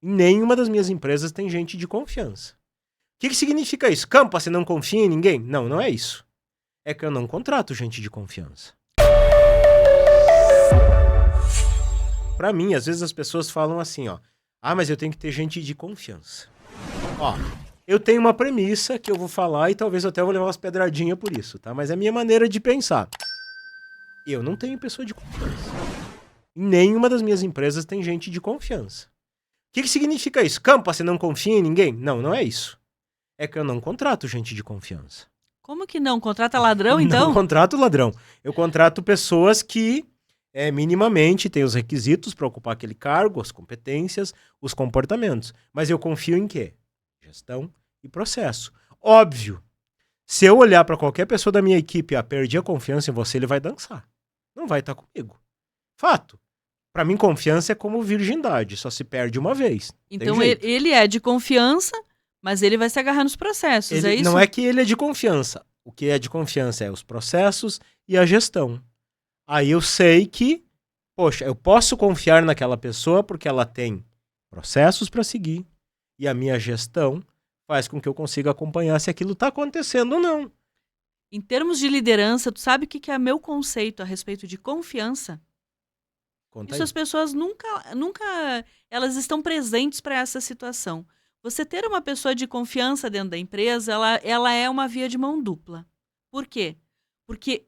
Em nenhuma das minhas empresas tem gente de confiança. O que significa isso? Campa, você não confia em ninguém? Não, não é isso. É que eu não contrato gente de confiança. Pra mim, às vezes as pessoas falam assim, ó. Ah, mas eu tenho que ter gente de confiança. Ó, eu tenho uma premissa que eu vou falar e talvez eu até vou levar umas pedradinhas por isso, tá? Mas é a minha maneira de pensar. Eu não tenho pessoa de confiança. Em nenhuma das minhas empresas tem gente de confiança. O que significa isso? Campa, você não confia em ninguém? Não, não é isso. É que eu não contrato gente de confiança. Como que não? Contrata ladrão, então? Não contrato ladrão. Eu contrato pessoas que minimamente têm os requisitos para ocupar aquele cargo, as competências, os comportamentos. Mas eu confio em quê? Gestão e processo. Óbvio, se eu olhar para qualquer pessoa da minha equipe e perdi a confiança em você, ele vai dançar. Não vai estar comigo. Fato. Para mim, confiança é como virgindade, só se perde uma vez. Então ele é de confiança, mas ele vai se agarrar nos processos, é isso? Não é que ele é de confiança. O que é de confiança é os processos e a gestão. Aí eu sei que, poxa, eu posso confiar naquela pessoa porque ela tem processos para seguir e a minha gestão faz com que eu consiga acompanhar se aquilo está acontecendo ou não. Em termos de liderança, tu sabe o que é meu conceito a respeito de confiança? Conta Isso aí. as pessoas nunca elas estão presentes para essa situação. Você ter uma pessoa de confiança dentro da empresa, ela é uma via de mão dupla. Por quê? Porque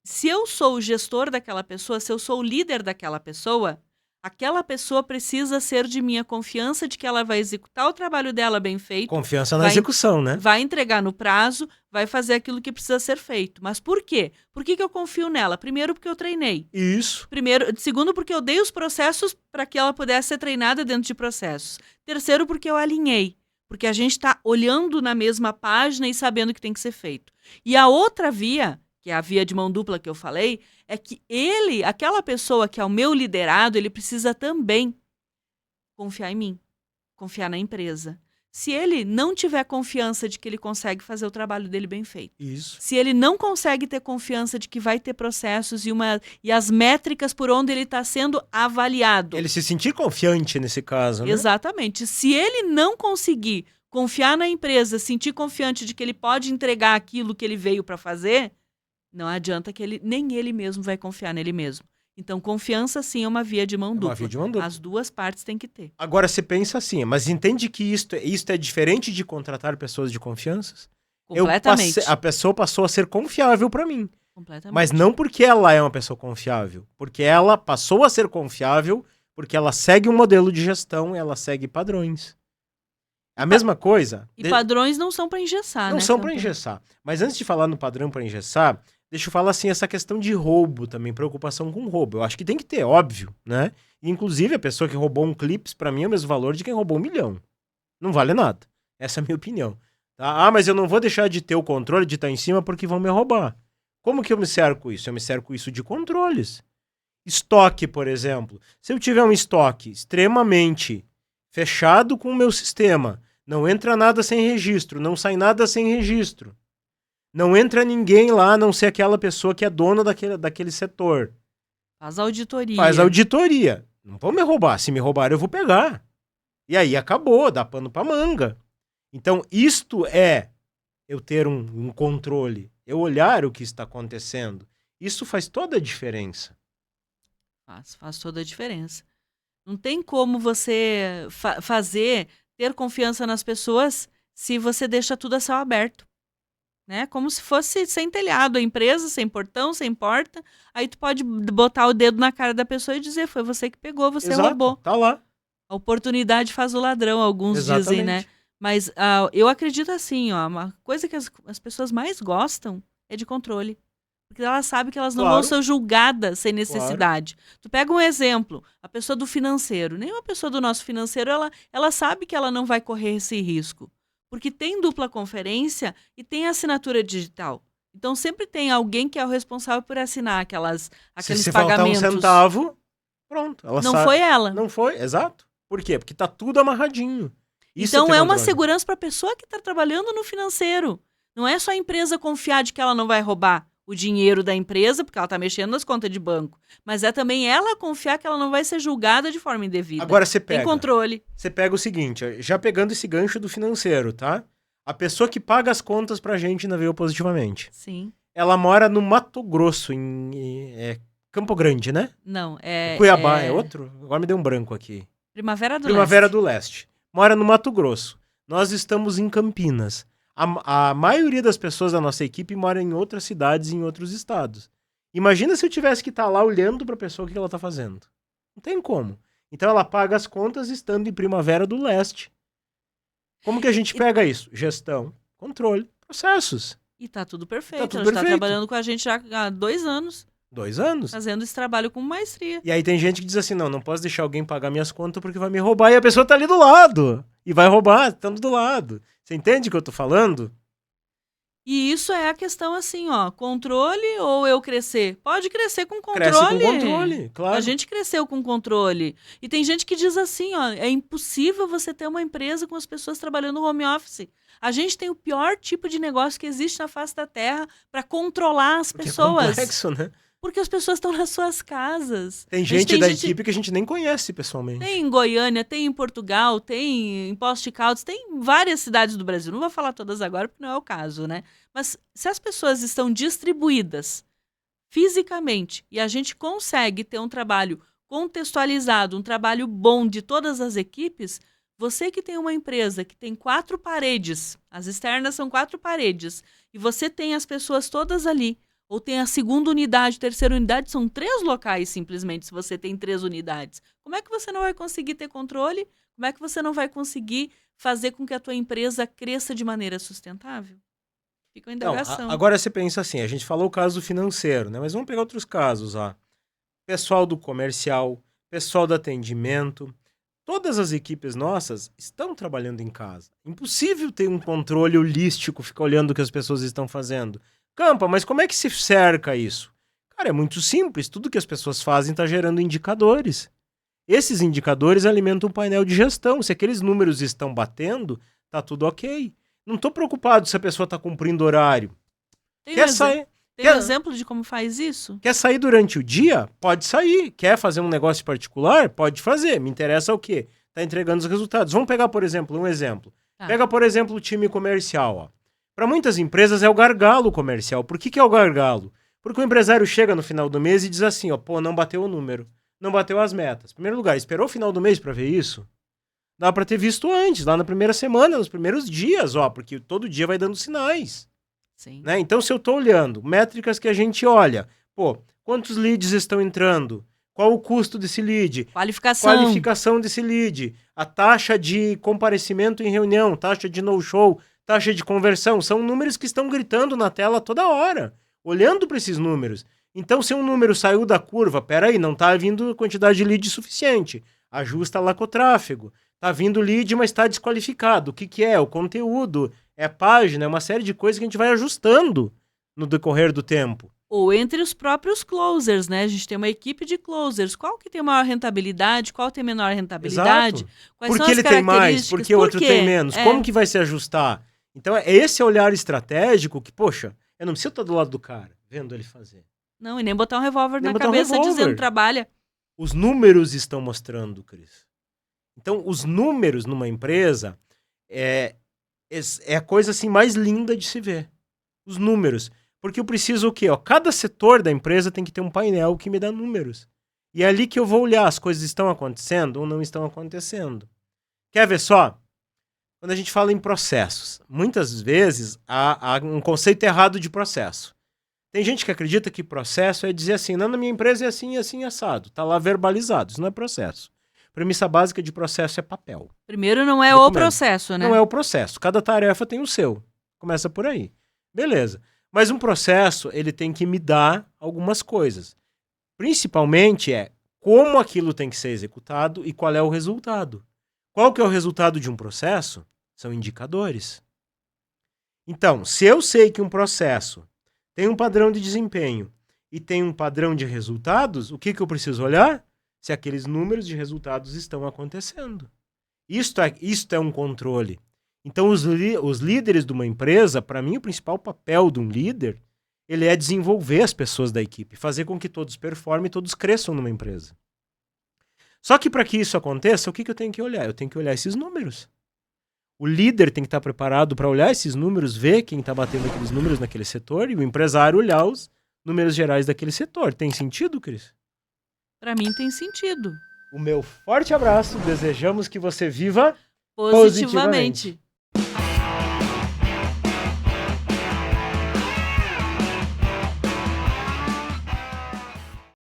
se eu sou o gestor daquela pessoa, se eu sou o líder daquela pessoa, aquela pessoa precisa ser de minha confiança de que ela vai executar o trabalho dela bem feito. Confiança na execução, né? Vai entregar no prazo, vai fazer aquilo que precisa ser feito. Mas por quê? Por que eu confio nela? Primeiro, porque eu treinei. Isso. Segundo, porque eu dei os processos para que ela pudesse ser treinada dentro de processos. Terceiro, porque eu alinhei. Porque a gente está olhando na mesma página e sabendo o que tem que ser feito. E a outra via, que é a via de mão dupla que eu falei, é que aquela pessoa que é o meu liderado, ele precisa também confiar em mim, confiar na empresa. Se ele não tiver confiança de que ele consegue fazer o trabalho dele bem feito, Isso. se ele não consegue ter confiança de que vai ter processos e as métricas por onde ele está sendo avaliado. Ele se sentir confiante nesse caso, né? Exatamente. Se ele não conseguir confiar na empresa, sentir confiante de que ele pode entregar aquilo que ele veio para fazer, não adianta que nem ele mesmo vai confiar nele mesmo. Então, confiança, sim, é uma via de mão dupla. Uma via de mão dupla. As duas partes têm que ter. Agora, você pensa assim, mas entende que isto é diferente de contratar pessoas de confiança? Completamente. A pessoa passou a ser confiável para mim. Completamente. Mas não porque ela é uma pessoa confiável. Porque ela passou a ser confiável porque ela segue um modelo de gestão, ela segue padrões. A mesma coisa... E padrões não são para engessar, não né? Não são para engessar. Mas antes de falar no padrão para engessar... Deixa eu falar assim, essa questão de roubo também, preocupação com roubo. Eu acho que tem que ter, óbvio, né? E, inclusive, a pessoa que roubou um clipe, pra mim, é o mesmo valor de quem roubou 1 milhão. Não vale nada. Essa é a minha opinião. Tá? Ah, mas eu não vou deixar de ter o controle de estar em cima porque vão me roubar. Como que eu me cerco isso? Eu me cerco isso de controles. Estoque, por exemplo. Se eu tiver um estoque extremamente fechado com o meu sistema, não entra nada sem registro, não sai nada sem registro. Não entra ninguém lá, a não ser aquela pessoa que é dona daquele setor. Faz auditoria. Faz auditoria. Não vão me roubar. Se me roubar, eu vou pegar. E aí acabou, dá pano pra manga. Então, isto é eu ter um controle. Eu olhar o que está acontecendo. Isso faz toda a diferença. Faz toda a diferença. Não tem como você ter confiança nas pessoas se você deixa tudo a céu aberto. Né? Como se fosse sem telhado, a empresa, sem portão, sem porta. Aí tu pode botar o dedo na cara da pessoa e dizer, foi você que pegou, você roubou. Tá lá. A oportunidade faz o ladrão, alguns dizem, né? Mas eu acredito assim, ó, uma coisa que as pessoas mais gostam é de controle. Porque elas sabem que elas não vão ser julgadas sem necessidade. Claro. Tu pega um exemplo, a pessoa do financeiro. Nenhuma pessoa do nosso financeiro, ela sabe que ela não vai correr esse risco. Porque tem dupla conferência e tem assinatura digital. Então, sempre tem alguém que é o responsável por assinar aqueles se pagamentos. Se faltar 1 centavo, pronto. Foi ela. Não foi, exato. Por quê? Porque tá tudo amarradinho. Isso então, é uma segurança para a pessoa que está trabalhando no financeiro. Não é só a empresa confiar de que ela não vai roubar. o dinheiro da empresa, porque ela está mexendo nas contas de banco. Mas é também ela confiar que ela não vai ser julgada de forma indevida. Agora você pega. Tem controle. Você pega o seguinte, já pegando esse gancho do financeiro, tá? A pessoa que paga as contas pra gente na Veio Positivamente. Sim. Ela mora no Mato Grosso, em Campo Grande, né? Não, Cuiabá é outro? Agora me deu um branco aqui. Primavera do Leste. Mora no Mato Grosso. Nós estamos em Campinas. A maioria das pessoas da nossa equipe mora em outras cidades e em outros estados. Imagina se eu tivesse que estar lá olhando pra pessoa o que ela tá fazendo. Não tem como. Então ela paga as contas estando em Primavera do Leste. Como que a gente pega isso? Gestão, controle, processos. E tá tudo perfeito. Ela está trabalhando com a gente já há 2 anos. 2 anos? Fazendo esse trabalho com maestria. E aí tem gente que diz assim, não posso deixar alguém pagar minhas contas porque vai me roubar. E a pessoa tá ali do lado. E vai roubar, estando do lado. Você entende o que eu tô falando? E isso é a questão assim, ó, controle ou eu crescer? Pode crescer com controle. Cresce com controle, claro. A gente cresceu com controle. E tem gente que diz assim, ó, é impossível você ter uma empresa com as pessoas trabalhando no home office. A gente tem o pior tipo de negócio que existe na face da Terra para controlar as pessoas. É complexo, né? Porque as pessoas estão nas suas casas. Tem gente da equipe que a gente nem conhece pessoalmente. Tem em Goiânia, tem em Portugal, tem em Poços de Caldas, tem em várias cidades do Brasil. Não vou falar todas agora porque não é o caso, né? Mas se as pessoas estão distribuídas fisicamente e a gente consegue ter um trabalho contextualizado, um trabalho bom de todas as equipes, você que tem uma empresa que tem 4 paredes, as externas são 4 paredes, e você tem as pessoas todas ali, ou tem a segunda unidade, terceira unidade, são 3 locais simplesmente, se você tem 3 unidades. Como é que você não vai conseguir ter controle? Como é que você não vai conseguir fazer com que a tua empresa cresça de maneira sustentável? Fica uma indagação. Não, agora você pensa assim, a gente falou o caso financeiro, né? Mas vamos pegar outros casos, ó. Pessoal do comercial, pessoal do atendimento, todas as equipes nossas estão trabalhando em casa. Impossível ter um controle holístico, ficar olhando o que as pessoas estão fazendo. Campa, mas como é que se cerca isso? Cara, é muito simples. Tudo que as pessoas fazem está gerando indicadores. Esses indicadores alimentam um painel de gestão. Se aqueles números estão batendo, tá tudo ok. Não estou preocupado se a pessoa está cumprindo horário. Tem um exemplo de como faz isso? Quer sair durante o dia? Pode sair. Quer fazer um negócio particular? Pode fazer. Me interessa o quê? Tá entregando os resultados. Vamos pegar, por exemplo, um exemplo. Tá. Pega, por exemplo, o time comercial, ó. Para muitas empresas é o gargalo comercial. Por que é o gargalo? Porque o empresário chega no final do mês e diz assim, ó, pô, não bateu o número, não bateu as metas. Em primeiro lugar, esperou o final do mês para ver isso? Dá para ter visto antes, lá na primeira semana, nos primeiros dias, ó, porque todo dia vai dando sinais. Sim. Né? Então, se eu tô olhando, métricas que a gente olha, pô, quantos leads estão entrando? Qual o custo desse lead? Qualificação desse lead. A taxa de comparecimento em reunião, taxa de no-show, taxa de conversão, são números que estão gritando na tela toda hora, olhando para esses números. Então, se um número saiu da curva, peraí, não está vindo quantidade de lead suficiente, ajusta lá com o tráfego. Está vindo lead, mas está desqualificado. O que é? O conteúdo, é a página, é uma série de coisas que a gente vai ajustando no decorrer do tempo. Ou entre os próprios closers, né? A gente tem uma equipe de closers. Qual que tem maior rentabilidade? Qual tem menor rentabilidade? Exato. Quais são as características? Porque ele tem mais, porque o outro tem menos. Como que vai se ajustar? Então, é esse olhar estratégico que, poxa, eu não preciso estar do lado do cara, vendo ele fazer. Não, e nem botar um revólver na cabeça dizendo trabalha. Os números estão mostrando, Cris. Então, os números numa empresa é a coisa assim mais linda de se ver. Os números. Porque eu preciso o quê? Ó, cada setor da empresa tem que ter um painel que me dá números. E é ali que eu vou olhar, as coisas estão acontecendo ou não estão acontecendo. Quer ver só? Quando a gente fala em processos, muitas vezes há um conceito errado de processo. Tem gente que acredita que processo é dizer assim, não, na minha empresa é assim, assim, assado. Tá lá verbalizado, isso não é processo. Premissa básica de processo é papel. Primeiro não é o processo, né? Não é o processo. Cada tarefa tem o seu. Começa por aí. Beleza. Mas um processo, ele tem que me dar algumas coisas. Principalmente como aquilo tem que ser executado e qual é o resultado. Qual que é o resultado de um processo? São indicadores. Então, se eu sei que um processo tem um padrão de desempenho e tem um padrão de resultados, o que eu preciso olhar? Se aqueles números de resultados estão acontecendo. Isto é um controle. Então, os líderes de uma empresa, para mim, o principal papel de um líder ele é desenvolver as pessoas da equipe, fazer com que todos performem e todos cresçam numa empresa. Só que para que isso aconteça, o que eu tenho que olhar? Eu tenho que olhar esses números. O líder tem que estar preparado para olhar esses números, ver quem está batendo aqueles números naquele setor, e o empresário olhar os números gerais daquele setor. Tem sentido, Cris? Para mim tem sentido. O meu forte abraço, desejamos que você viva positivamente.